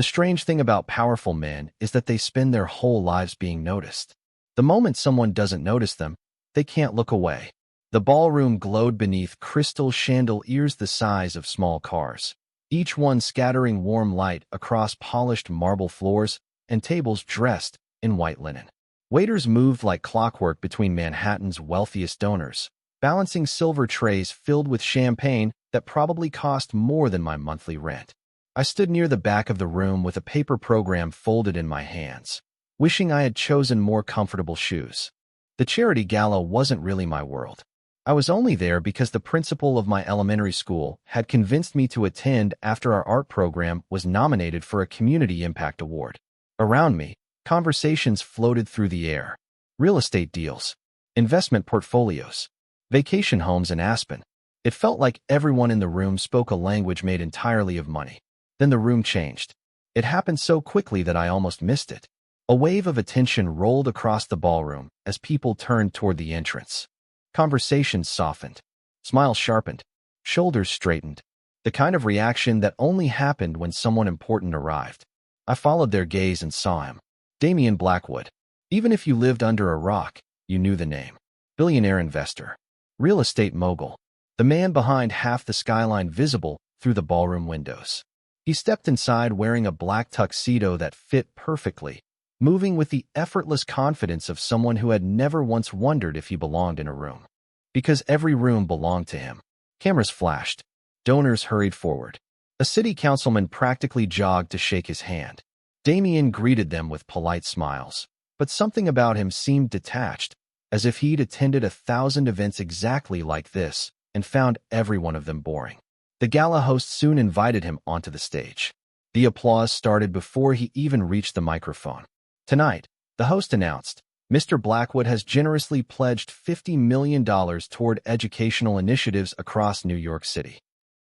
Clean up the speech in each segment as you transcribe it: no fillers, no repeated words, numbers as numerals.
The strange thing about powerful men is that they spend their whole lives being noticed. The moment someone doesn't notice them, they can't look away. The ballroom glowed beneath crystal chandeliers the size of small cars, each one scattering warm light across polished marble floors and tables dressed in white linen. Waiters moved like clockwork between Manhattan's wealthiest donors, balancing silver trays filled with champagne that probably cost more than my monthly rent. I stood near the back of the room with a paper program folded in my hands, wishing I had chosen more comfortable shoes. The charity gala wasn't really my world. I was only there because the principal of my elementary school had convinced me to attend after our art program was nominated for a Community Impact Award. Around me, conversations floated through the air. Real estate deals, investment portfolios, vacation homes in Aspen. It felt like everyone in the room spoke a language made entirely of money. Then the room changed. It happened so quickly that I almost missed it. A wave of attention rolled across the ballroom as people turned toward the entrance. Conversations softened, smiles sharpened, shoulders straightened, the kind of reaction that only happened when someone important arrived. I followed their gaze and saw him. Damian Blackwood. Even if you lived under a rock, you knew the name. Billionaire investor. Real estate mogul. The man behind half the skyline visible through the ballroom windows. He stepped inside wearing a black tuxedo that fit perfectly, moving with the effortless confidence of someone who had never once wondered if he belonged in a room. Because every room belonged to him. Cameras flashed. Donors hurried forward. A city councilman practically jogged to shake his hand. Damian greeted them with polite smiles, but something about him seemed detached, as if he'd attended 1,000 events exactly like this and found every one of them boring. The gala host soon invited him onto the stage. The applause started before he even reached the microphone. Tonight, the host announced, Mr. Blackwood has generously pledged $50 million toward educational initiatives across New York City.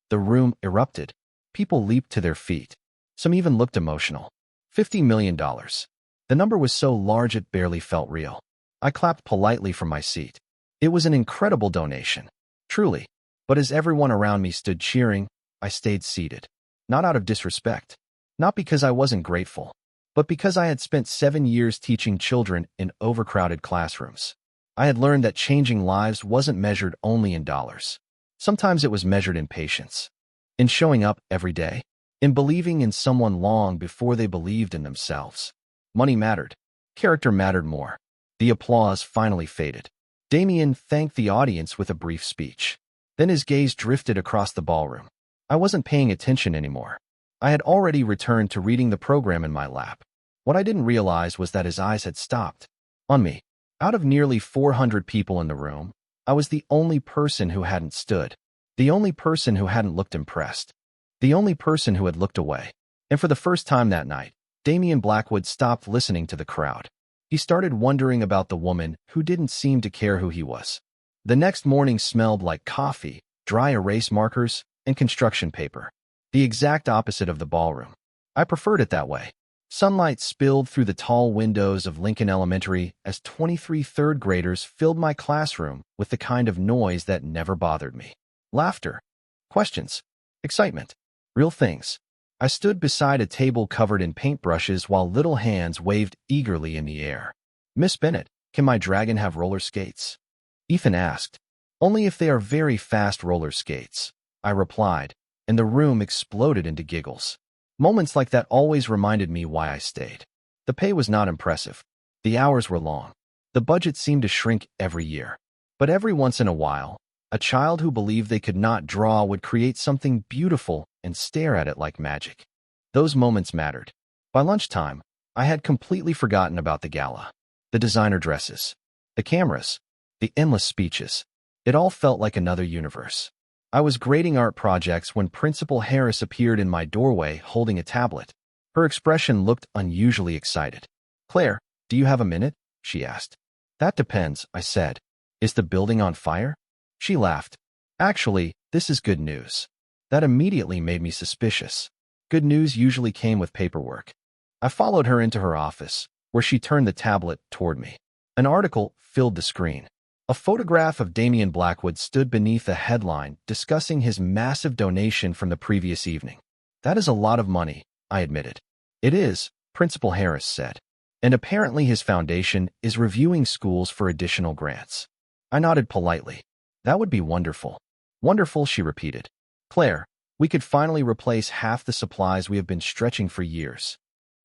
The room erupted. People leaped to their feet. Some even looked emotional. $50 million. The number was so large it barely felt real. I clapped politely from my seat. It was an incredible donation. Truly. But as everyone around me stood cheering, I stayed seated. Not out of disrespect. Not because I wasn't grateful, but because I had spent 7 years teaching children in overcrowded classrooms. I had learned that changing lives wasn't measured only in dollars. Sometimes it was measured in patience, in showing up every day, in believing in someone long before they believed in themselves. Money mattered. Character mattered more. The applause finally faded. Damian thanked the audience with a brief speech. Then his gaze drifted across the ballroom. I wasn't paying attention anymore. I had already returned to reading the program in my lap. What I didn't realize was that his eyes had stopped on me. Out of nearly 400 people in the room, I was the only person who hadn't stood, the only person who hadn't looked impressed, the only person who had looked away. And for the first time that night, Damian Blackwood stopped listening to the crowd. He started wondering about the woman who didn't seem to care who he was. The next morning smelled like coffee, dry erase markers, and construction paper. The exact opposite of the ballroom. I preferred it that way. Sunlight spilled through the tall windows of Lincoln Elementary as 23 third graders filled my classroom with the kind of noise that never bothered me. Laughter, questions, excitement, real things. I stood beside a table covered in paintbrushes while little hands waved eagerly in the air. Miss Bennett, can my dragon have roller skates? Ethan asked. Only if they are very fast roller skates, I replied, and the room exploded into giggles. Moments like that always reminded me why I stayed. The pay was not impressive. The hours were long. The budget seemed to shrink every year. But every once in a while, a child who believed they could not draw would create something beautiful and stare at it like magic. Those moments mattered. By lunchtime, I had completely forgotten about the gala, the designer dresses, the cameras, the endless speeches. It all felt like another universe. I was grading art projects when Principal Harris appeared in my doorway holding a tablet. Her expression looked unusually excited. Claire, do you have a minute? She asked. That depends, I said. Is the building on fire? She laughed. Actually, this is good news. That immediately made me suspicious. Good news usually came with paperwork. I followed her into her office, where she turned the tablet toward me. An article filled the screen. A photograph of Damian Blackwood stood beneath a headline discussing his massive donation from the previous evening. That is a lot of money, I admitted. It is, Principal Harris said. And apparently his foundation is reviewing schools for additional grants. I nodded politely. That would be wonderful. Wonderful, she repeated. Claire, we could finally replace half the supplies we have been stretching for years.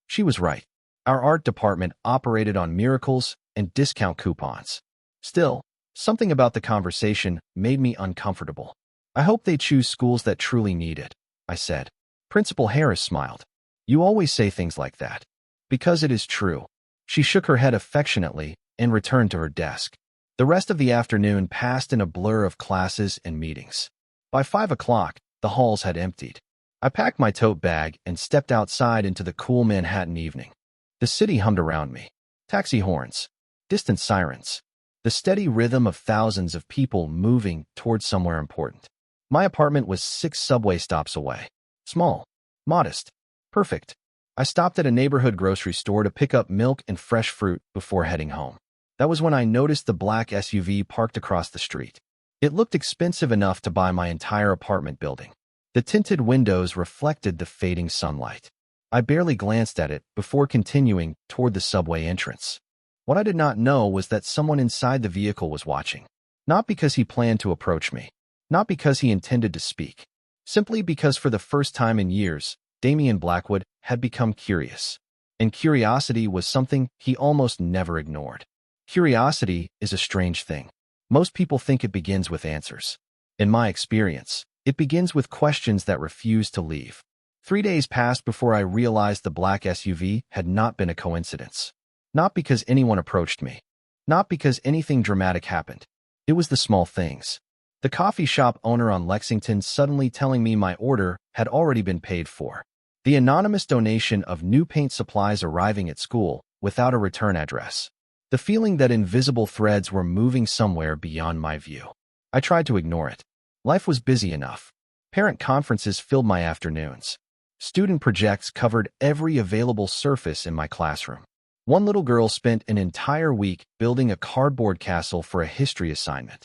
She was right. Our art department operated on miracles and discount coupons. Still, something about the conversation made me uncomfortable. I hope they choose schools that truly need it, I said. Principal Harris smiled. You always say things like that. Because it is true. She shook her head affectionately and returned to her desk. The rest of the afternoon passed in a blur of classes and meetings. By 5 o'clock, the halls had emptied. I packed my tote bag and stepped outside into the cool Manhattan evening. The city hummed around me. Taxi horns, distant sirens, the steady rhythm of thousands of people moving towards somewhere important. My apartment was 6 subway stops away. Small, modest, perfect. I stopped at a neighborhood grocery store to pick up milk and fresh fruit before heading home. That was when I noticed the black SUV parked across the street. It looked expensive enough to buy my entire apartment building. The tinted windows reflected the fading sunlight. I barely glanced at it before continuing toward the subway entrance. What I did not know was that someone inside the vehicle was watching. Not because he planned to approach me. Not because he intended to speak. Simply because for the first time in years, Damian Blackwood had become curious. And curiosity was something he almost never ignored. Curiosity is a strange thing. Most people think it begins with answers. In my experience, it begins with questions that refuse to leave. 3 days passed before I realized the black SUV had not been a coincidence. Not because anyone approached me. Not because anything dramatic happened. It was the small things. The coffee shop owner on Lexington suddenly telling me my order had already been paid for. The anonymous donation of new paint supplies arriving at school without a return address. The feeling that invisible threads were moving somewhere beyond my view. I tried to ignore it. Life was busy enough. Parent conferences filled my afternoons. Student projects covered every available surface in my classroom. One little girl spent an entire week building a cardboard castle for a history assignment.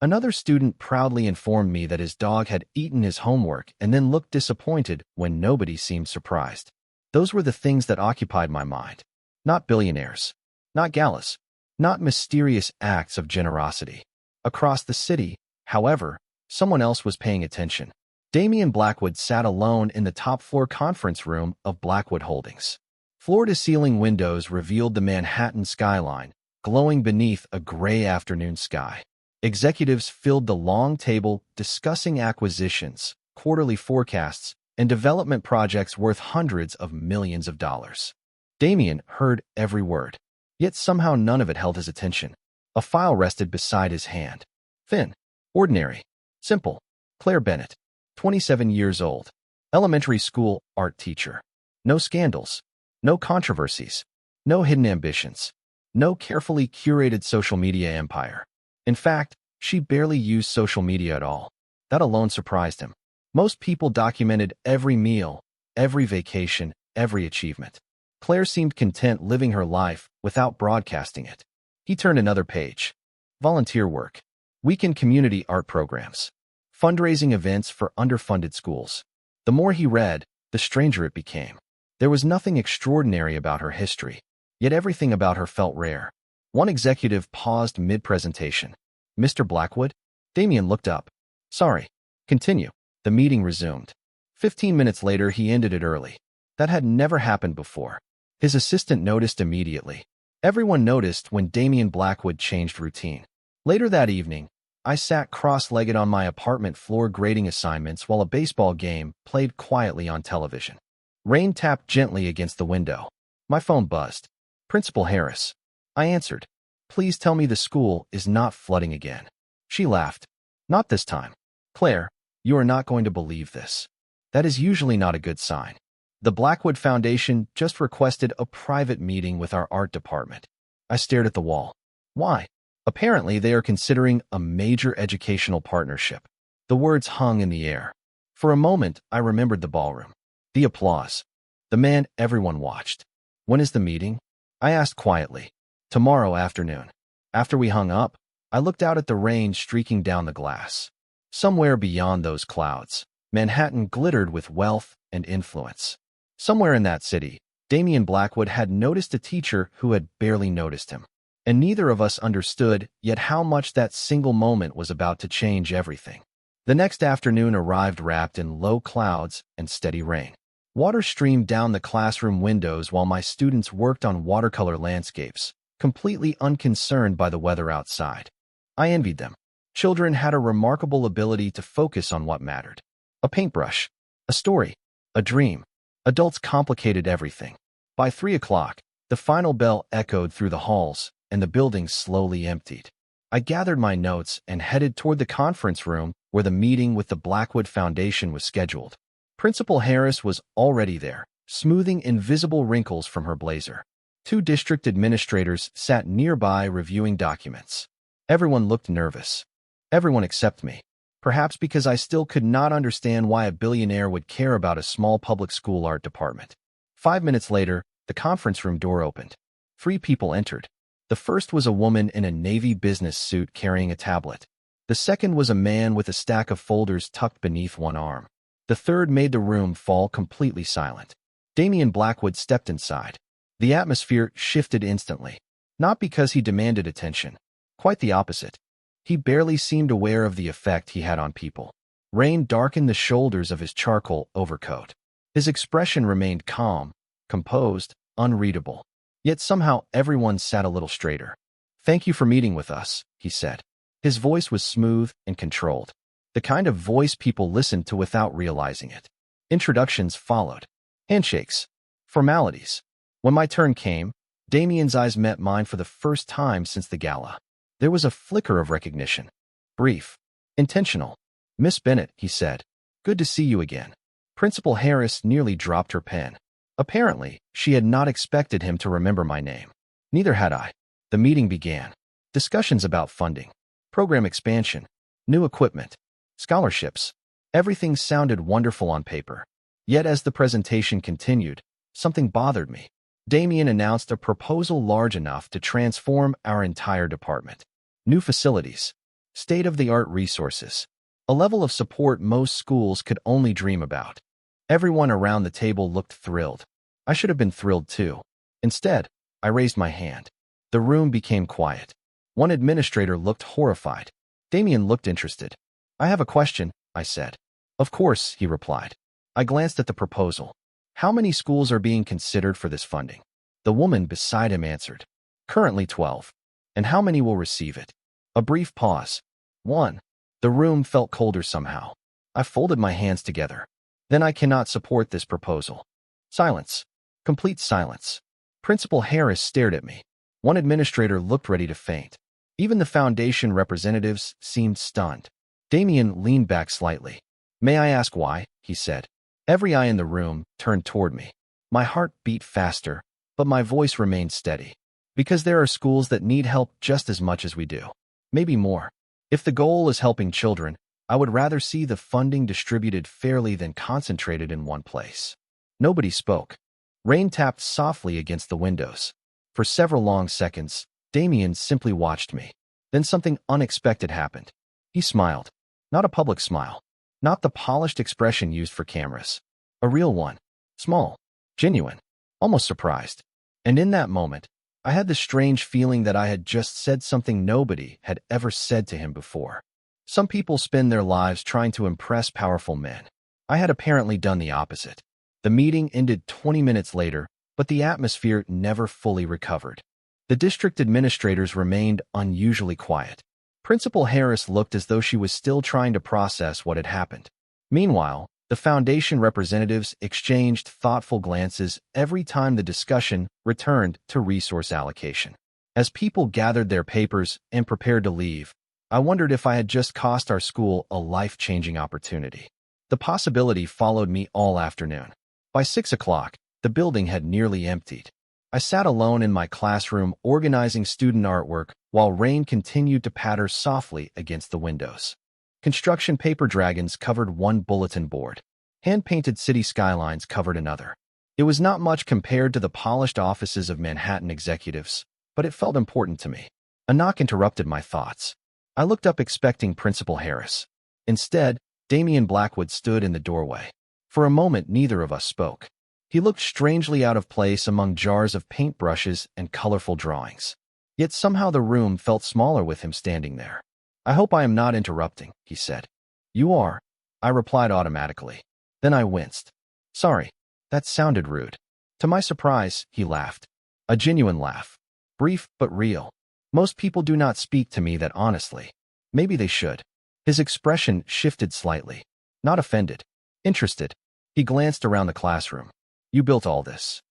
Another student proudly informed me that his dog had eaten his homework and then looked disappointed when nobody seemed surprised. Those were the things that occupied my mind. Not billionaires. Not galas. Not mysterious acts of generosity. Across the city, however, someone else was paying attention. Damian Blackwood sat alone in the top-floor conference room of Blackwood Holdings. Floor-to-ceiling windows revealed the Manhattan skyline, glowing beneath a gray afternoon sky. Executives filled the long table discussing acquisitions, quarterly forecasts, and development projects worth hundreds of millions of dollars. Damian heard every word, yet somehow none of it held his attention. A file rested beside his hand. Thin, ordinary, simple. Claire Bennett, 27 years old, elementary school art teacher. No scandals, no controversies, no hidden ambitions, no carefully curated social media empire. In fact, she barely used social media at all. That alone surprised him. Most people documented every meal, every vacation, every achievement. Claire seemed content living her life without broadcasting it. He turned another page. Volunteer work. Weekend community art programs. Fundraising events for underfunded schools. The more he read, the stranger it became. There was nothing extraordinary about her history, yet everything about her felt rare. One executive paused mid-presentation. Mr. Blackwood? Damian looked up. Sorry. Continue. The meeting resumed. 15 minutes later, he ended it early. That had never happened before. His assistant noticed immediately. Everyone noticed when Damian Blackwood changed routine. Later that evening, I sat cross-legged on my apartment floor grading assignments while a baseball game played quietly on television. Rain tapped gently against the window. My phone buzzed. Principal Harris. I answered. Please tell me the school is not flooding again. She laughed. Not this time. Claire, you are not going to believe this. That is usually not a good sign. The Blackwood Foundation just requested a private meeting with our art department. I stared at the wall. Why? Apparently, they are considering a major educational partnership. The words hung in the air. For a moment, I remembered the ballroom. The applause. The man everyone watched. When is the meeting? I asked quietly. Tomorrow afternoon. After we hung up, I looked out at the rain streaking down the glass. Somewhere beyond those clouds, Manhattan glittered with wealth and influence. Somewhere in that city, Damian Blackwood had noticed a teacher who had barely noticed him. And neither of us understood yet how much that single moment was about to change everything. The next afternoon arrived wrapped in low clouds and steady rain. Water streamed down the classroom windows while my students worked on watercolor landscapes, completely unconcerned by the weather outside. I envied them. Children had a remarkable ability to focus on what mattered. A paintbrush, a story, a dream. Adults complicated everything. By 3 o'clock, the final bell echoed through the halls, and the building slowly emptied. I gathered my notes and headed toward the conference room where the meeting with the Blackwood Foundation was scheduled. Principal Harris was already there, smoothing invisible wrinkles from her blazer. 2 district administrators sat nearby reviewing documents. Everyone looked nervous. Everyone except me. Perhaps because I still could not understand why a billionaire would care about a small public school art department. 5 minutes later, the conference room door opened. 3 people entered. The first was a woman in a navy business suit carrying a tablet. The second was a man with a stack of folders tucked beneath one arm. The third made the room fall completely silent. Damian Blackwood stepped inside. The atmosphere shifted instantly. Not because he demanded attention. Quite the opposite. He barely seemed aware of the effect he had on people. Rain darkened the shoulders of his charcoal overcoat. His expression remained calm, composed, unreadable. Yet somehow everyone sat a little straighter. "Thank you for meeting with us," he said. His voice was smooth and controlled. The kind of voice people listened to without realizing it. Introductions followed. Handshakes. Formalities. When my turn came, Damian's eyes met mine for the first time since the gala. There was a flicker of recognition. Brief. Intentional. "Miss Bennett," he said. "Good to see you again." Principal Harris nearly dropped her pen. Apparently, she had not expected him to remember my name. Neither had I. The meeting began. Discussions about funding, program expansion, new equipment, scholarships. Everything sounded wonderful on paper. Yet as the presentation continued, something bothered me. Damian announced a proposal large enough to transform our entire department. New facilities, state-of-the-art resources, a level of support most schools could only dream about. Everyone around the table looked thrilled. I should have been thrilled too. Instead, I raised my hand. The room became quiet. One administrator looked horrified. Damian looked interested. "I have a question," I said. "Of course," he replied. I glanced at the proposal. "How many schools are being considered for this funding?" The woman beside him answered. "Currently 12. And how many will receive it?" A brief pause. 1. The room felt colder somehow. I folded my hands together. "Then I cannot support this proposal." Silence. Complete silence. Principal Harris stared at me. One administrator looked ready to faint. Even the foundation representatives seemed stunned. Damian leaned back slightly. "May I ask why?" he said. Every eye in the room turned toward me. My heart beat faster, but my voice remained steady. "Because there are schools that need help just as much as we do. Maybe more. If the goal is helping children, I would rather see the funding distributed fairly than concentrated in one place." Nobody spoke. Rain tapped softly against the windows. For several long seconds, Damian simply watched me. Then something unexpected happened. He smiled. Not a public smile. Not the polished expression used for cameras. A real one. Small. Genuine. Almost surprised. And in that moment, I had the strange feeling that I had just said something nobody had ever said to him before. Some people spend their lives trying to impress powerful men. I had apparently done the opposite. The meeting ended 20 minutes later, but the atmosphere never fully recovered. The district administrators remained unusually quiet. Principal Harris looked as though she was still trying to process what had happened. Meanwhile, the foundation representatives exchanged thoughtful glances every time the discussion returned to resource allocation. As people gathered their papers and prepared to leave, I wondered if I had just cost our school a life-changing opportunity. The possibility followed me all afternoon. By 6 o'clock, the building had nearly emptied. I sat alone in my classroom organizing student artwork while rain continued to patter softly against the windows. Construction paper dragons covered one bulletin board. Hand-painted city skylines covered another. It was not much compared to the polished offices of Manhattan executives, but it felt important to me. A knock interrupted my thoughts. I looked up expecting Principal Harris. Instead, Damian Blackwood stood in the doorway. For a moment, neither of us spoke. He looked strangely out of place among jars of paintbrushes and colorful drawings. Yet somehow the room felt smaller with him standing there. "I hope I am not interrupting," he said. "You are," I replied automatically. Then I winced. "Sorry, that sounded rude." To my surprise, he laughed. A genuine laugh. Brief but real. Most people do not speak to me that honestly. Maybe they should. His expression shifted slightly. Not offended. Interested. He glanced around the classroom. "You built all this."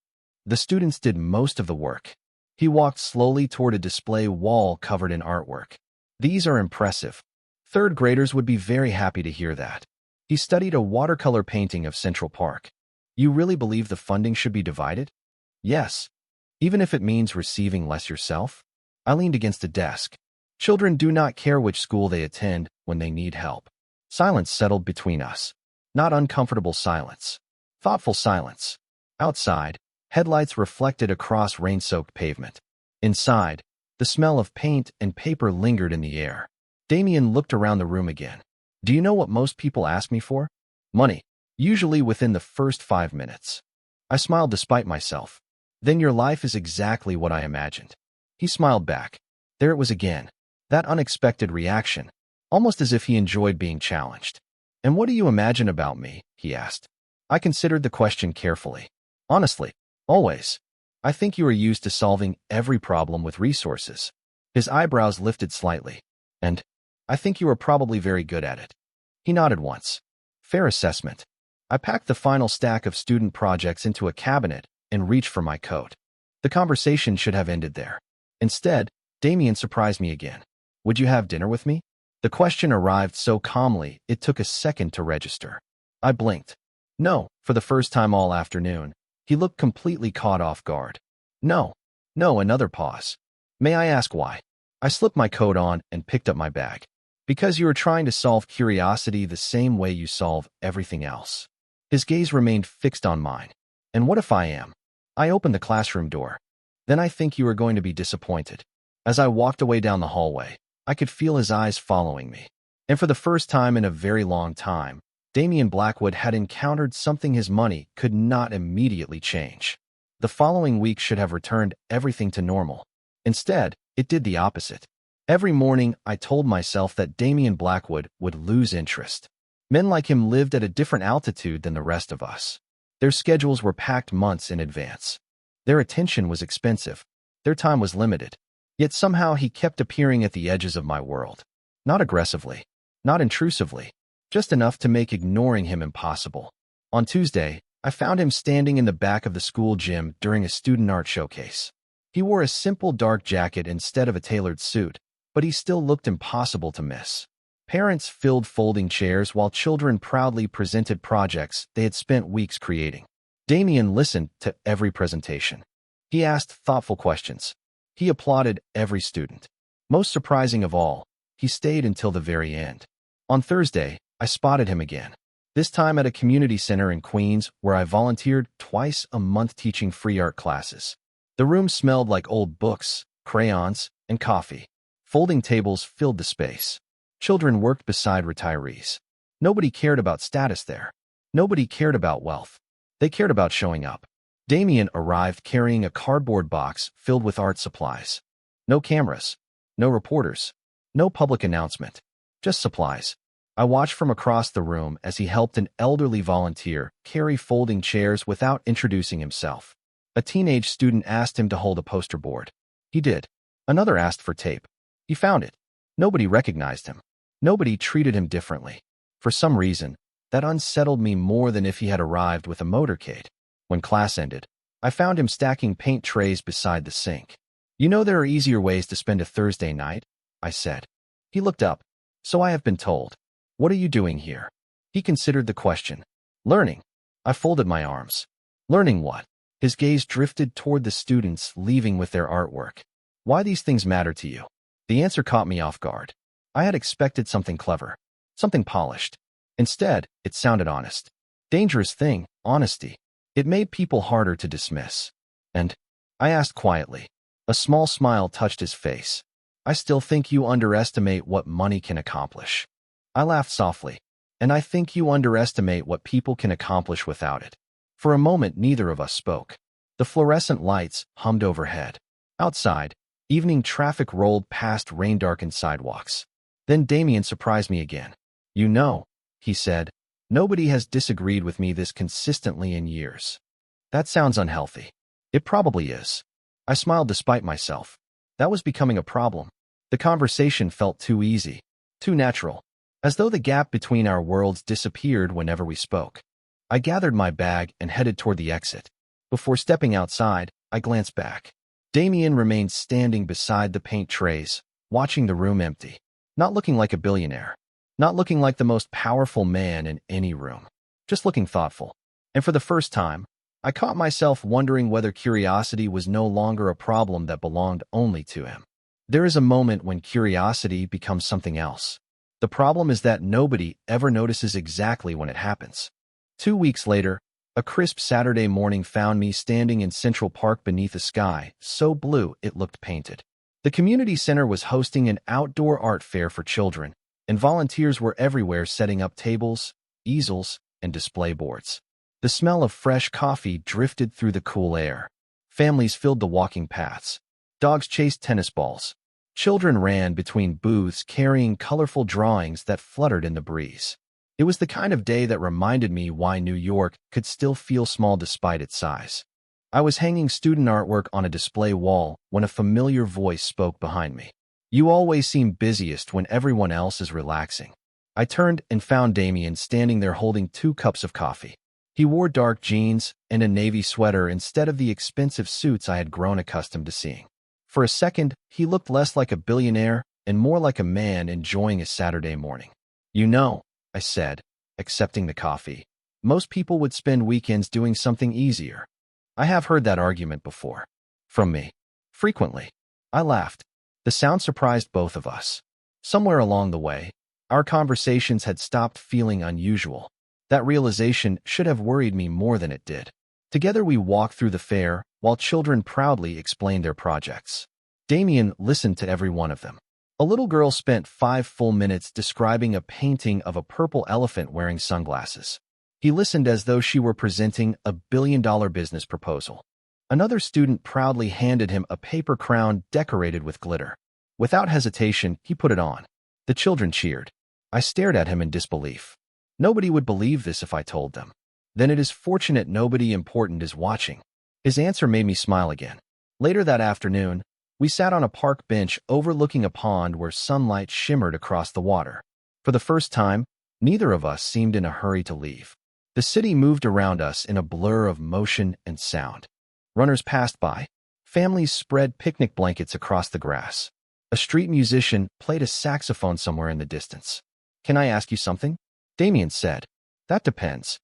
The students did most of the work. He walked slowly toward a display wall covered in artwork. "These are impressive. Third graders would be very happy to hear that." He studied a watercolor painting of Central Park. "You really believe the funding should be divided?" "Yes. Even if it means receiving less yourself?" I leaned against a desk. Children do not care which school they attend when they need help. Silence settled between us. Not uncomfortable silence. Thoughtful silence. Outside, headlights reflected across rain-soaked pavement. Inside, the smell of paint and paper lingered in the air. Damien looked around the room again. "Do you know what most people ask me for?" "Money. Usually within the first 5 minutes." I smiled despite myself. "Then your life is exactly what I imagined." He smiled back. There it was again. That unexpected reaction, almost as if he enjoyed being challenged. "And what do you imagine about me?" he asked. I considered the question carefully. "Honestly, always. I think you are used to solving every problem with resources." His eyebrows lifted slightly. "And I think you are probably very good at it." He nodded once. Fair assessment. I packed the final stack of student projects into a cabinet and reached for my coat. The conversation should have ended there. Instead, Damien surprised me again. "Would you have dinner with me?" The question arrived so calmly, it took a second to register. I blinked. "No," for the first time all afternoon. He looked completely caught off guard. "No." "No," another pause. "May I ask why?" I slipped my coat on and picked up my bag. "Because you are trying to solve curiosity the same way you solve everything else." His gaze remained fixed on mine. "And what if I am?" I opened the classroom door. "Then I think you are going to be disappointed." As I walked away down the hallway, I could feel his eyes following me. And for the first time in a very long time, Damien Blackwood had encountered something his money could not immediately change. The following week should have returned everything to normal. Instead, it did the opposite. Every morning, I told myself that Damien Blackwood would lose interest. Men like him lived at a different altitude than the rest of us. Their schedules were packed months in advance. Their attention was expensive. Their time was limited. Yet somehow he kept appearing at the edges of my world. Not aggressively, not intrusively, just enough to make ignoring him impossible. On Tuesday, I found him standing in the back of the school gym during a student art showcase. He wore a simple dark jacket instead of a tailored suit, but he still looked impossible to miss. Parents filled folding chairs while children proudly presented projects they had spent weeks creating. Damien listened to every presentation. He asked thoughtful questions. He applauded every student. Most surprising of all, he stayed until the very end. On Thursday, I spotted him again. This time at a community center in Queens where I volunteered twice a month teaching free art classes. The room smelled like old books, crayons, and coffee. Folding tables filled the space. Children worked beside retirees. Nobody cared about status there. Nobody cared about wealth. They cared about showing up. Damien arrived carrying a cardboard box filled with art supplies. No cameras. No reporters. No public announcement. Just supplies. I watched from across the room as he helped an elderly volunteer carry folding chairs without introducing himself. A teenage student asked him to hold a poster board. He did. Another asked for tape. He found it. Nobody recognized him. Nobody treated him differently. For some reason, that unsettled me more than if he had arrived with a motorcade. When class ended, I found him stacking paint trays beside the sink. "You know there are easier ways to spend a Thursday night?" I said. He looked up. "So I have been told." "What are you doing here?" He considered the question. "Learning." I folded my arms. "Learning what?" His gaze drifted toward the students leaving with their artwork. "Why these things matter to you." The answer caught me off guard. I had expected something clever, something polished. Instead, it sounded honest. Dangerous thing, honesty. It made people harder to dismiss. "And?" I asked quietly. A small smile touched his face. "I still think you underestimate what money can accomplish." I laughed softly. "And I think you underestimate what people can accomplish without it." For a moment, neither of us spoke. The fluorescent lights hummed overhead. Outside, evening traffic rolled past rain-darkened sidewalks. Then Damien surprised me again. "You know," he said, "nobody has disagreed with me this consistently in years." That sounds unhealthy. It probably is. I smiled despite myself. That was becoming a problem. The conversation felt too easy, too natural, as though the gap between our worlds disappeared whenever we spoke. I gathered my bag and headed toward the exit. Before stepping outside, I glanced back. Damien remained standing beside the paint trays, watching the room empty. Not looking like a billionaire. Not looking like the most powerful man in any room. Just looking thoughtful. And for the first time, I caught myself wondering whether curiosity was no longer a problem that belonged only to him. There is a moment when curiosity becomes something else. The problem is that nobody ever notices exactly when it happens. 2 weeks later, a crisp Saturday morning found me standing in Central Park beneath a sky so blue it looked painted. The community center was hosting an outdoor art fair for children, and volunteers were everywhere setting up tables, easels, and display boards. The smell of fresh coffee drifted through the cool air. Families filled the walking paths. Dogs chased tennis balls. Children ran between booths carrying colorful drawings that fluttered in the breeze. It was the kind of day that reminded me why New York could still feel small despite its size. I was hanging student artwork on a display wall when a familiar voice spoke behind me. "You always seem busiest when everyone else is relaxing." I turned and found Damien standing there holding 2 cups of coffee. He wore dark jeans and a navy sweater instead of the expensive suits I had grown accustomed to seeing. For a second, he looked less like a billionaire and more like a man enjoying a Saturday morning. "You know," I said, accepting the coffee, "most people would spend weekends doing something easier." I have heard that argument before. From me. Frequently. I laughed. The sound surprised both of us. Somewhere along the way, our conversations had stopped feeling unusual. That realization should have worried me more than it did. Together we walked through the fair, while children proudly explained their projects. Damien listened to every one of them. A little girl spent 5 full minutes describing a painting of a purple elephant wearing sunglasses. He listened as though she were presenting a billion-dollar business proposal. Another student proudly handed him a paper crown decorated with glitter. Without hesitation, he put it on. The children cheered. I stared at him in disbelief. Nobody would believe this if I told them. Then it is fortunate nobody important is watching. His answer made me smile again. Later that afternoon, we sat on a park bench overlooking a pond where sunlight shimmered across the water. For the first time, neither of us seemed in a hurry to leave. The city moved around us in a blur of motion and sound. Runners passed by. Families spread picnic blankets across the grass. A street musician played a saxophone somewhere in the distance. "Can I ask you something?" Damien said. "That depends.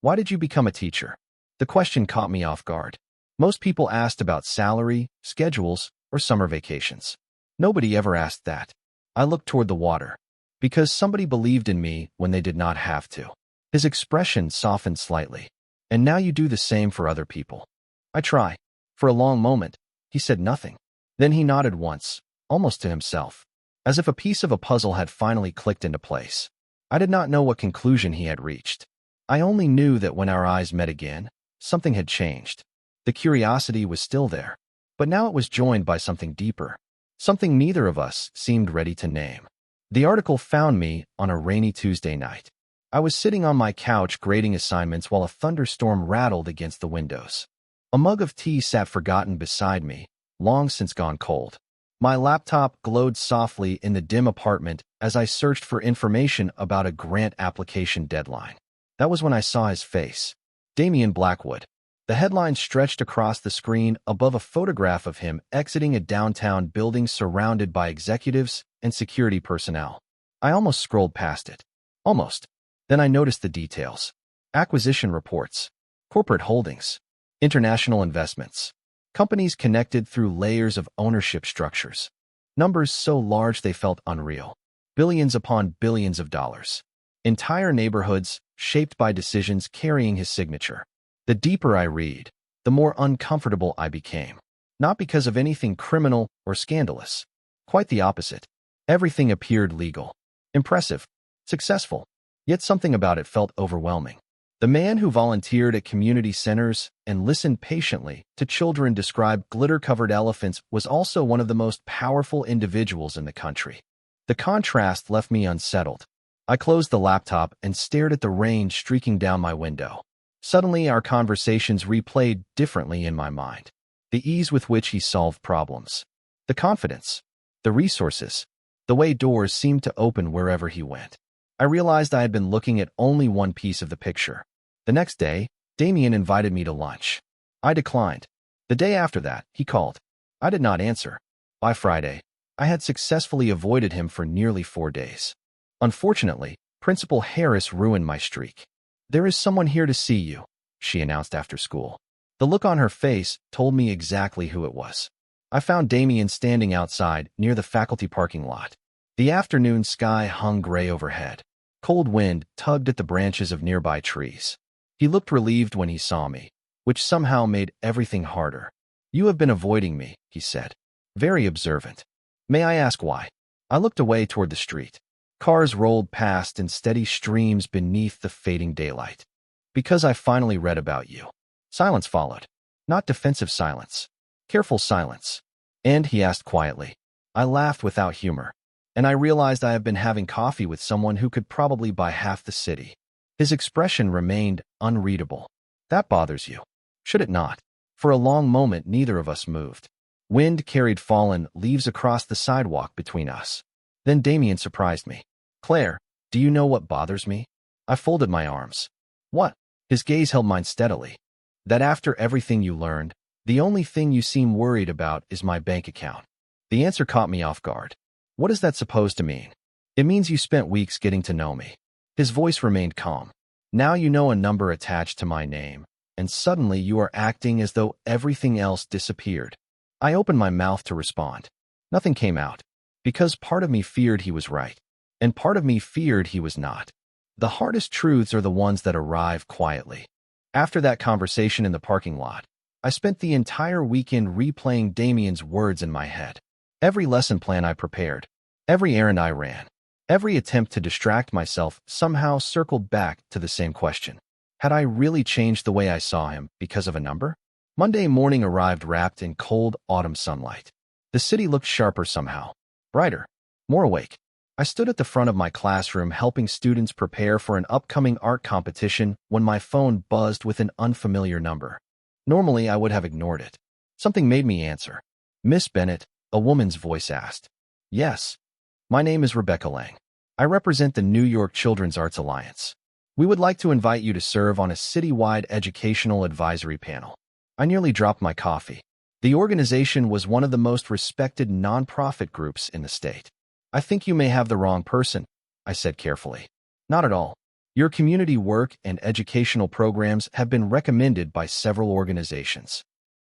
Why did you become a teacher?" The question caught me off guard. Most people asked about salary, schedules, or summer vacations. Nobody ever asked that. I looked toward the water. Because somebody believed in me when they did not have to. His expression softened slightly. "And now you do the same for other people." "I try." For a long moment, he said nothing. Then he nodded once, almost to himself, as if a piece of a puzzle had finally clicked into place. I did not know what conclusion he had reached. I only knew that when our eyes met again, something had changed. The curiosity was still there, but now it was joined by something deeper, something neither of us seemed ready to name. The article found me on a rainy Tuesday night. I was sitting on my couch grading assignments while a thunderstorm rattled against the windows. A mug of tea sat forgotten beside me, long since gone cold. My laptop glowed softly in the dim apartment as I searched for information about a grant application deadline. That was when I saw his face. Damien Blackwood. The headline stretched across the screen above a photograph of him exiting a downtown building surrounded by executives and security personnel. I almost scrolled past it. Almost. Then I noticed the details. Acquisition reports. Corporate holdings. International investments. Companies connected through layers of ownership structures. Numbers so large they felt unreal. Billions upon billions of dollars. Entire neighborhoods shaped by decisions carrying his signature. The deeper I read, the more uncomfortable I became. Not because of anything criminal or scandalous. Quite the opposite. Everything appeared legal. Impressive. Successful. Yet something about it felt overwhelming. The man who volunteered at community centers and listened patiently to children describe glitter-covered elephants was also one of the most powerful individuals in the country. The contrast left me unsettled. I closed the laptop and stared at the rain streaking down my window. Suddenly, our conversations replayed differently in my mind. The ease with which he solved problems, the confidence, the resources, the way doors seemed to open wherever he went. I realized I had been looking at only one piece of the picture. The next day, Damien invited me to lunch. I declined. The day after that, he called. I did not answer. By Friday, I had successfully avoided him for nearly 4 days. Unfortunately, Principal Harris ruined my streak. "There is someone here to see you," she announced after school. The look on her face told me exactly who it was. I found Damien standing outside near the faculty parking lot. The afternoon sky hung gray overhead. Cold wind tugged at the branches of nearby trees. He looked relieved when he saw me, which somehow made everything harder. "You have been avoiding me," he said. "Very observant. May I ask why?" I looked away toward the street. Cars rolled past in steady streams beneath the fading daylight. "Because I finally read about you." Silence followed. Not defensive silence. Careful silence. "And?" he asked quietly. I laughed without humor, and I realized I have been having coffee with someone who could probably buy half the city. His expression remained unreadable. "That bothers you." "Should it not?" For a long moment, neither of us moved. Wind carried fallen leaves across the sidewalk between us. Then Damien surprised me. "Claire, do you know what bothers me?" I folded my arms. "What?" His gaze held mine steadily. "That after everything you learned, the only thing you seem worried about is my bank account." The answer caught me off guard. "What is that supposed to mean?" "It means you spent weeks getting to know me." His voice remained calm. "Now you know a number attached to my name, and suddenly you are acting as though everything else disappeared." I opened my mouth to respond. Nothing came out, because part of me feared he was right, and part of me feared he was not. The hardest truths are the ones that arrive quietly. After that conversation in the parking lot, I spent the entire weekend replaying Damien's words in my head. Every lesson plan I prepared, every errand I ran, every attempt to distract myself somehow circled back to the same question. Had I really changed the way I saw him because of a number? Monday morning arrived wrapped in cold autumn sunlight. The city looked sharper somehow, brighter, more awake. I stood at the front of my classroom helping students prepare for an upcoming art competition when my phone buzzed with an unfamiliar number. Normally, I would have ignored it. Something made me answer. "Miss Bennett," a woman's voice asked. "Yes. My name is Rebecca Lang. I represent the New York Children's Arts Alliance. We would like to invite you to serve on a citywide educational advisory panel." I nearly dropped my coffee. The organization was one of the most respected nonprofit groups in the state. "I think you may have the wrong person," I said carefully. "Not at all. Your community work and educational programs have been recommended by several organizations."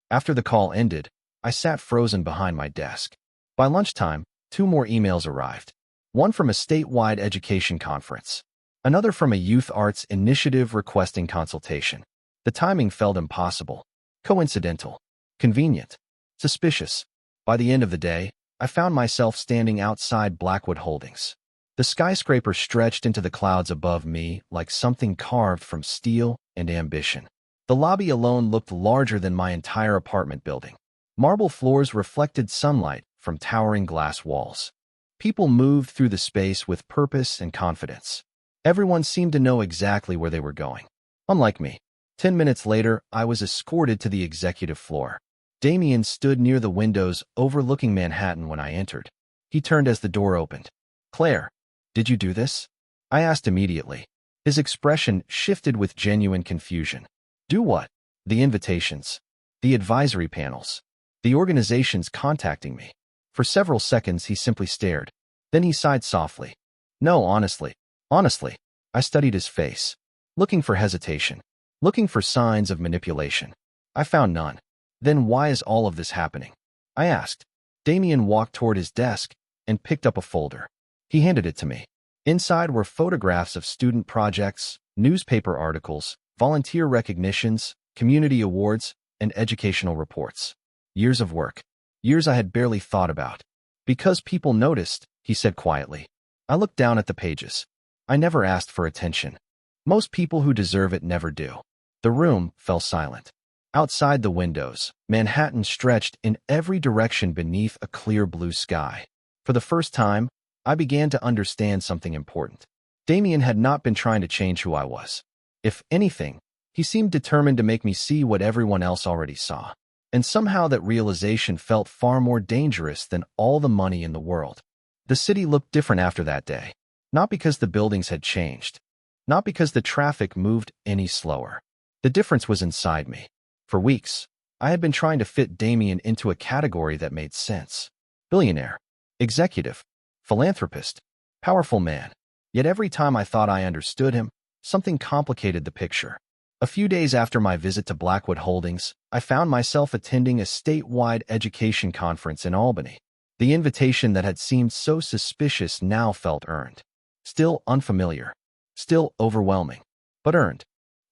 After the call ended, I sat frozen behind my desk. By lunchtime, 2 more emails arrived. One from a statewide education conference. Another from a youth arts initiative requesting consultation. The timing felt impossible. Coincidental. Convenient. Suspicious. By the end of the day, I found myself standing outside Blackwood Holdings. The skyscraper stretched into the clouds above me like something carved from steel and ambition. The lobby alone looked larger than my entire apartment building. Marble floors reflected sunlight from towering glass walls. People moved through the space with purpose and confidence. Everyone seemed to know exactly where they were going. Unlike me. 10 minutes later, I was escorted to the executive floor. Damien stood near the windows overlooking Manhattan when I entered. He turned as the door opened. "Claire, did you do this?" I asked immediately. His expression shifted with genuine confusion. "Do what?" "The invitations. The advisory panels. The organizations contacting me." For several seconds, he simply stared. Then he sighed softly. "No, honestly. Honestly." I studied his face, looking for hesitation, looking for signs of manipulation. I found none. "Then why is all of this happening?" I asked. Damien walked toward his desk and picked up a folder. He handed it to me. Inside were photographs of student projects, newspaper articles, volunteer recognitions, community awards, and educational reports. Years of work. Years I had barely thought about. "Because people noticed," he said quietly. I looked down at the pages. "I never asked for attention." Most people who deserve it never do. The room fell silent. Outside the windows, Manhattan stretched in every direction beneath a clear blue sky. For the first time, I began to understand something important. Damien had not been trying to change who I was. If anything, he seemed determined to make me see what everyone else already saw. And somehow that realization felt far more dangerous than all the money in the world. The city looked different after that day. Not because the buildings had changed. Not because the traffic moved any slower. The difference was inside me. For weeks, I had been trying to fit Damien into a category that made sense. Billionaire, executive, philanthropist, powerful man. Yet every time I thought I understood him, something complicated the picture. A few days after my visit to Blackwood Holdings, I found myself attending a statewide education conference in Albany. The invitation that had seemed so suspicious now felt earned. Still unfamiliar. Still overwhelming. But earned.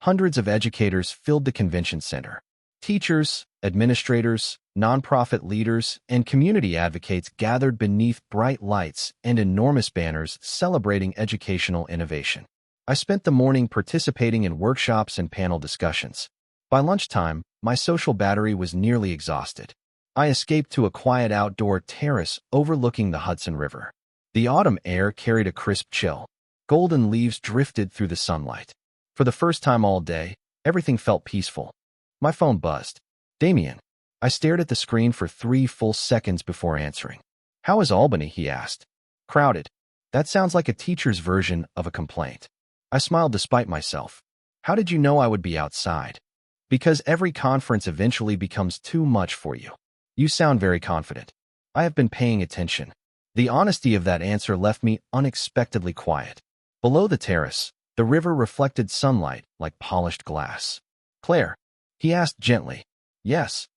Hundreds of educators filled the convention center. Teachers, administrators, nonprofit leaders, and community advocates gathered beneath bright lights and enormous banners celebrating educational innovation. I spent the morning participating in workshops and panel discussions. By lunchtime, my social battery was nearly exhausted. I escaped to a quiet outdoor terrace overlooking the Hudson River. The autumn air carried a crisp chill. Golden leaves drifted through the sunlight. For the first time all day, everything felt peaceful. My phone buzzed. Damien. I stared at the screen for 3 full seconds before answering. How is Albany? He asked. Crowded. That sounds like a teacher's version of a complaint. I smiled despite myself. How did you know I would be outside? Because every conference eventually becomes too much for you. You sound very confident. I have been paying attention. The honesty of that answer left me unexpectedly quiet. Below the terrace, the river reflected sunlight like polished glass. Claire, he asked gently. Yes.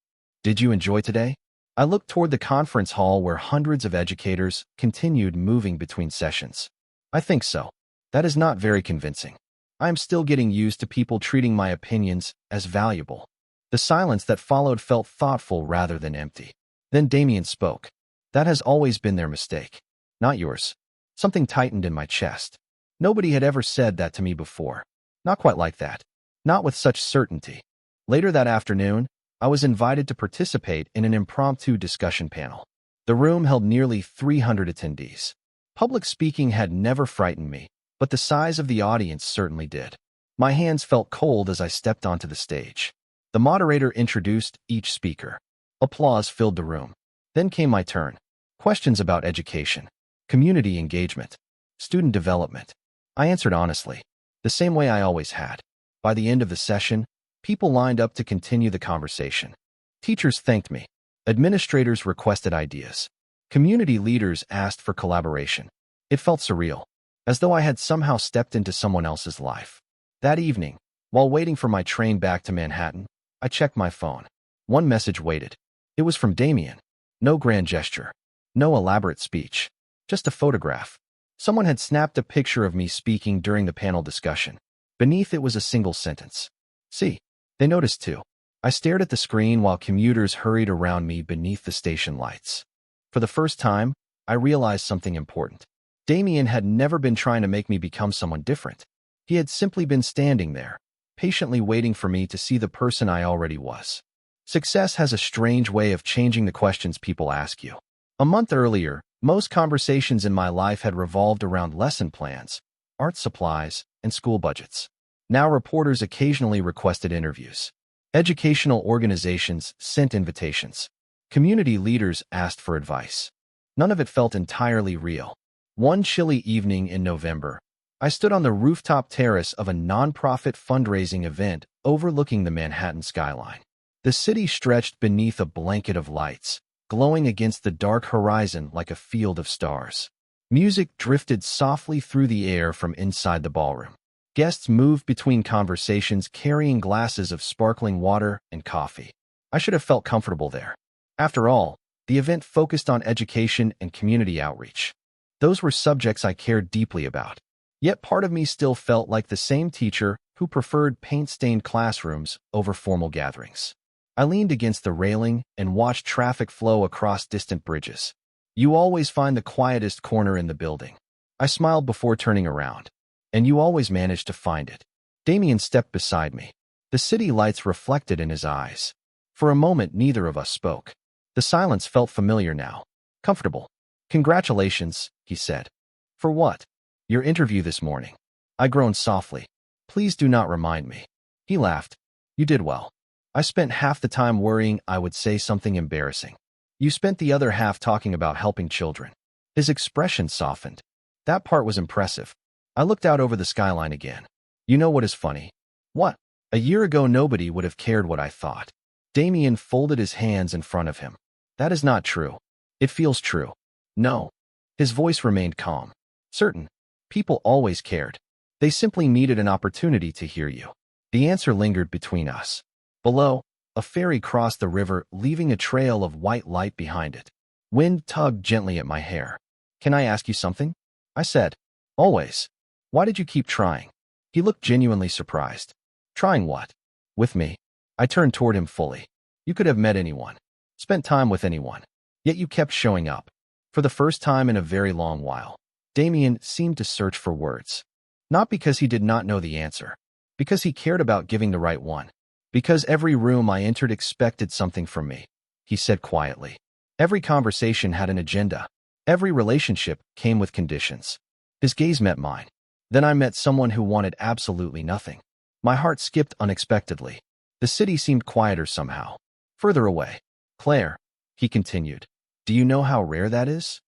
Did you enjoy today? I looked toward the conference hall where hundreds of educators continued moving between sessions. I think so. That is not very convincing. I am still getting used to people treating my opinions as valuable. The silence that followed felt thoughtful rather than empty. Then Damien spoke. That has always been their mistake. Not yours. Something tightened in my chest. Nobody had ever said that to me before. Not quite like that. Not with such certainty. Later that afternoon, I was invited to participate in an impromptu discussion panel. The room held nearly 300 attendees. Public speaking had never frightened me, but the size of the audience certainly did. My hands felt cold as I stepped onto the stage. The moderator introduced each speaker. Applause filled the room. Then came my turn. Questions about education, community engagement, student development. I answered honestly, the same way I always had. By the end of the session, people lined up to continue the conversation. Teachers thanked me. Administrators requested ideas. Community leaders asked for collaboration. It felt surreal, as though I had somehow stepped into someone else's life. That evening, while waiting for my train back to Manhattan, I checked my phone. One message waited. It was from Damien. No grand gesture. No elaborate speech. Just a photograph. Someone had snapped a picture of me speaking during the panel discussion. Beneath it was a single sentence. See, they noticed too. I stared at the screen while commuters hurried around me beneath the station lights. For the first time, I realized something important. Damien had never been trying to make me become someone different. He had simply been standing there, patiently waiting for me to see the person I already was. Success has a strange way of changing the questions people ask you. A month earlier, most conversations in my life had revolved around lesson plans, art supplies, and school budgets. Now reporters occasionally requested interviews. Educational organizations sent invitations. Community leaders asked for advice. None of it felt entirely real. One chilly evening in November, I stood on the rooftop terrace of a nonprofit fundraising event overlooking the Manhattan skyline. The city stretched beneath a blanket of lights, glowing against the dark horizon like a field of stars. Music drifted softly through the air from inside the ballroom. Guests moved between conversations carrying glasses of sparkling water and coffee. I should have felt comfortable there. After all, the event focused on education and community outreach. Those were subjects I cared deeply about. Yet part of me still felt like the same teacher who preferred paint-stained classrooms over formal gatherings. I leaned against the railing and watched traffic flow across distant bridges. You always find the quietest corner in the building. I smiled before turning around. And you always manage to find it. Damien stepped beside me. The city lights reflected in his eyes. For a moment, neither of us spoke. The silence felt familiar now. Comfortable. Congratulations, he said. For what? Your interview this morning. I groaned softly. Please do not remind me. He laughed. You did well. I spent half the time worrying I would say something embarrassing. You spent the other half talking about helping children. His expression softened. That part was impressive. I looked out over the skyline again. You know what is funny? What? A year ago nobody would have cared what I thought. Damien folded his hands in front of him. That is not true. It feels true. No. His voice remained calm. Certain. People always cared. They simply needed an opportunity to hear you. The answer lingered between us. Below, a ferry crossed the river, leaving a trail of white light behind it. Wind tugged gently at my hair. Can I ask you something? I said. Always. Why did you keep trying? He looked genuinely surprised. Trying what? With me. I turned toward him fully. You could have met anyone. Spent time with anyone. Yet you kept showing up. For the first time in a very long while. Damien seemed to search for words. Not because he did not know the answer. Because he cared about giving the right one. Because every room I entered expected something from me. He said quietly. Every conversation had an agenda. Every relationship came with conditions. His gaze met mine. Then I met someone who wanted absolutely nothing. My heart skipped unexpectedly. The city seemed quieter somehow. Further away. Claire, he continued. Do you know how rare that is?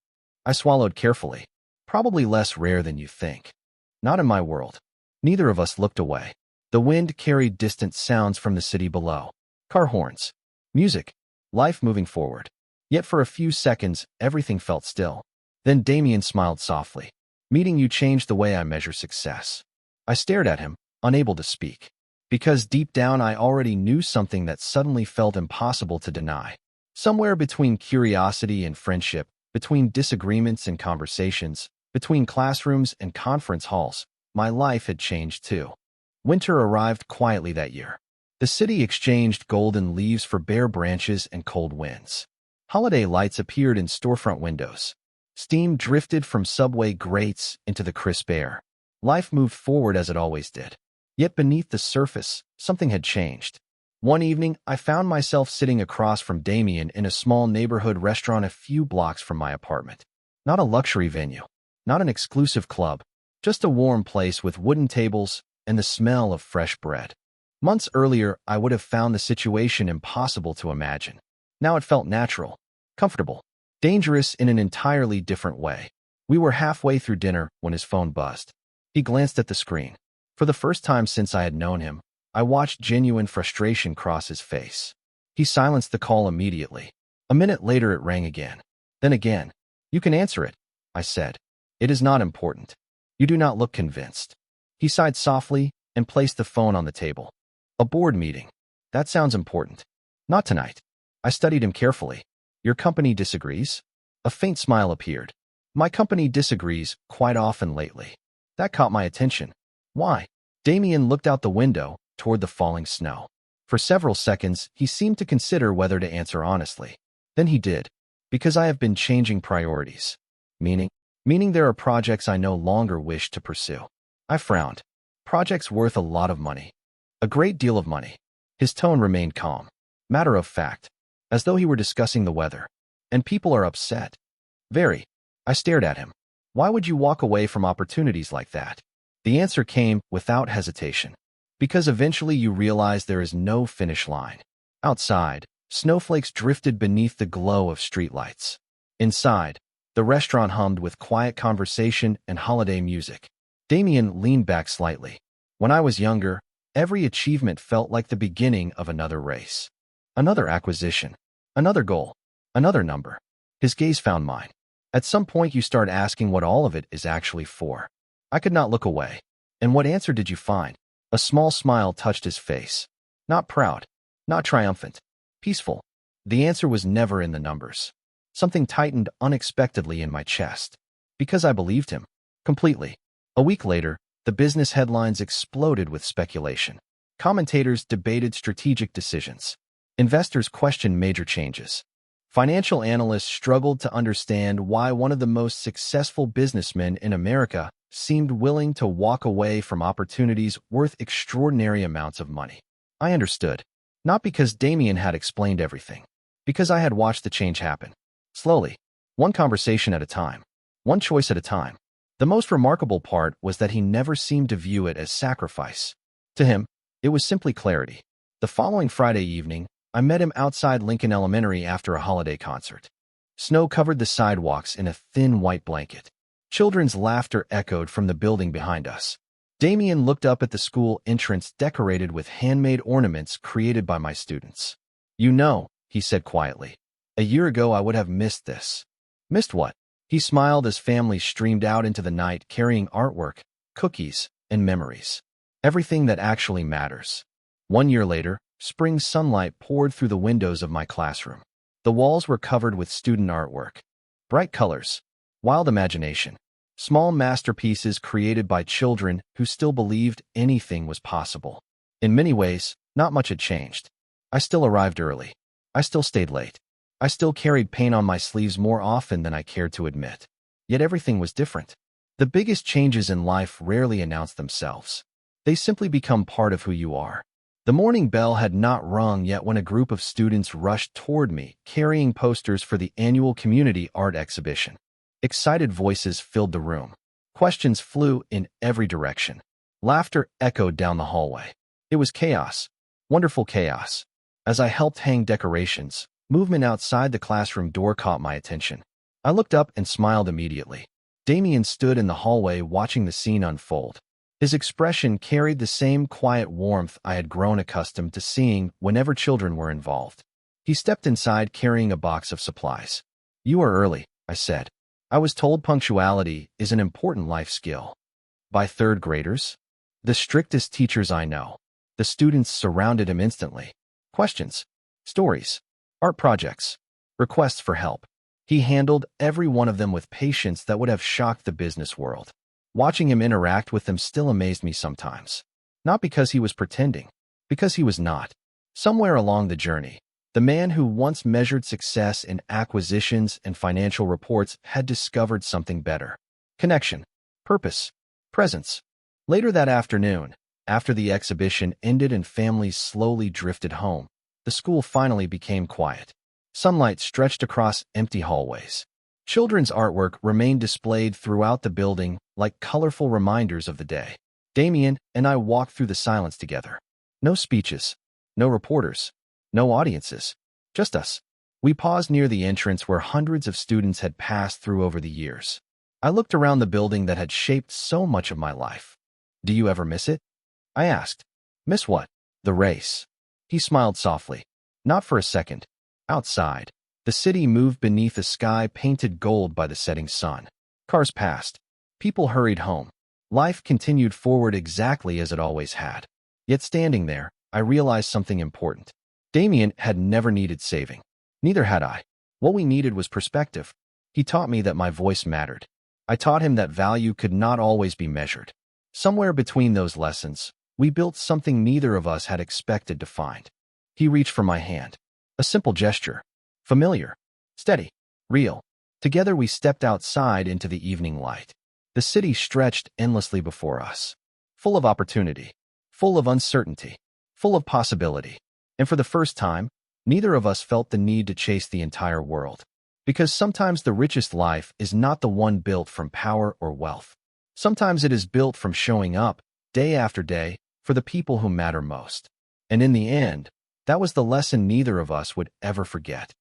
I swallowed carefully. Probably less rare than you think. Not in my world. Neither of us looked away. The wind carried distant sounds from the city below. Car horns. Music. Life moving forward. Yet for a few seconds, everything felt still. Then Damien smiled softly. Meeting you changed the way I measure success. I stared at him, unable to speak. Because deep down I already knew something that suddenly felt impossible to deny. Somewhere between curiosity and friendship, between disagreements and conversations, between classrooms and conference halls, my life had changed too. Winter arrived quietly that year. The city exchanged golden leaves for bare branches and cold winds. Holiday lights appeared in storefront windows. Steam drifted from subway grates into the crisp air. Life moved forward as it always did. Yet beneath the surface, something had changed. One evening, I found myself sitting across from Damien in a small neighborhood restaurant a few blocks from my apartment. Not a luxury venue. Not an exclusive club. Just a warm place with wooden tables and the smell of fresh bread. Months earlier, I would have found the situation impossible to imagine. Now it felt natural, comfortable, dangerous in an entirely different way. We were halfway through dinner when his phone buzzed. He glanced at the screen. For the first time since I had known him, I watched genuine frustration cross his face. He silenced the call immediately. A minute later it rang again. Then again. You can answer it, I said. It is not important. You do not look convinced. He sighed softly and placed the phone on the table. A board meeting. That sounds important. Not tonight. I studied him carefully. Your company disagrees? A faint smile appeared. My company disagrees quite often lately. That caught my attention. Why? Damien looked out the window toward the falling snow. For several seconds, he seemed to consider whether to answer honestly. Then he did. Because I have been changing priorities. Meaning there are projects I no longer wish to pursue. I frowned. Projects worth a lot of money. A great deal of money. His tone remained calm. Matter of fact. As though he were discussing the weather. And people are upset. Very. I stared at him. Why would you walk away from opportunities like that? The answer came without hesitation. Because eventually you realize there is no finish line. Outside, snowflakes drifted beneath the glow of streetlights. Inside, the restaurant hummed with quiet conversation and holiday music. Damien leaned back slightly. When I was younger, every achievement felt like the beginning of another race. Another acquisition. Another goal. Another number. His gaze found mine. At some point you start asking what all of it is actually for. I could not look away. And what answer did you find? A small smile touched his face. Not proud. Not triumphant. Peaceful. The answer was never in the numbers. Something tightened unexpectedly in my chest. Because I believed him. Completely. A week later, the business headlines exploded with speculation. Commentators debated strategic decisions. Investors questioned major changes. Financial analysts struggled to understand why one of the most successful businessmen in America seemed willing to walk away from opportunities worth extraordinary amounts of money. I understood, not because Damien had explained everything, because I had watched the change happen. Slowly, one conversation at a time, one choice at a time. The most remarkable part was that he never seemed to view it as sacrifice. To him, it was simply clarity. The following Friday evening, I met him outside Lincoln Elementary after a holiday concert. Snow covered the sidewalks in a thin white blanket. Children's laughter echoed from the building behind us. Damien looked up at the school entrance decorated with handmade ornaments created by my students. "You know," he said quietly, "a year ago I would have missed this." "Missed what?" He smiled as families streamed out into the night carrying artwork, cookies, and memories. Everything that actually matters. 1 year later, spring sunlight poured through the windows of my classroom. The walls were covered with student artwork. Bright colors, wild imagination, small masterpieces created by children who still believed anything was possible. In many ways, not much had changed. I still arrived early. I still stayed late. I still carried paint on my sleeves more often than I cared to admit. Yet everything was different. The biggest changes in life rarely announce themselves. They simply become part of who you are. The morning bell had not rung yet when a group of students rushed toward me, carrying posters for the annual community art exhibition. Excited voices filled the room. Questions flew in every direction. Laughter echoed down the hallway. It was chaos. Wonderful chaos. As I helped hang decorations, movement outside the classroom door caught my attention. I looked up and smiled immediately. Damien stood in the hallway watching the scene unfold. His expression carried the same quiet warmth I had grown accustomed to seeing whenever children were involved. He stepped inside carrying a box of supplies. "You are early," I said. "I was told punctuality is an important life skill." "By third graders?" "The strictest teachers I know." The students surrounded him instantly. Questions, stories, art projects, requests for help. He handled every one of them with patience that would have shocked the business world. Watching him interact with them still amazed me sometimes. Not because he was pretending, because he was not. Somewhere along the journey, the man who once measured success in acquisitions and financial reports had discovered something better. Connection, purpose, presence. Later that afternoon, after the exhibition ended and families slowly drifted home, the school finally became quiet. Sunlight stretched across empty hallways. Children's artwork remained displayed throughout the building like colorful reminders of the day. Damien and I walked through the silence together. No speeches, no reporters, no audiences, just us. We paused near the entrance where hundreds of students had passed through over the years. I looked around the building that had shaped so much of my life. "Do you ever miss it?" I asked. "Miss what?" "The race." He smiled softly. "Not for a second." Outside, the city moved beneath a sky painted gold by the setting sun. Cars passed. People hurried home. Life continued forward exactly as it always had. Yet standing there, I realized something important. Damien had never needed saving. Neither had I. What we needed was perspective. He taught me that my voice mattered. I taught him that value could not always be measured. Somewhere between those lessons, we built something neither of us had expected to find. He reached for my hand. A simple gesture. Familiar. Steady. Real. Together we stepped outside into the evening light. The city stretched endlessly before us. Full of opportunity. Full of uncertainty. Full of possibility. And for the first time, neither of us felt the need to chase the entire world. Because sometimes the richest life is not the one built from power or wealth. Sometimes it is built from showing up, day after day, for the people who matter most. And in the end, that was the lesson neither of us would ever forget.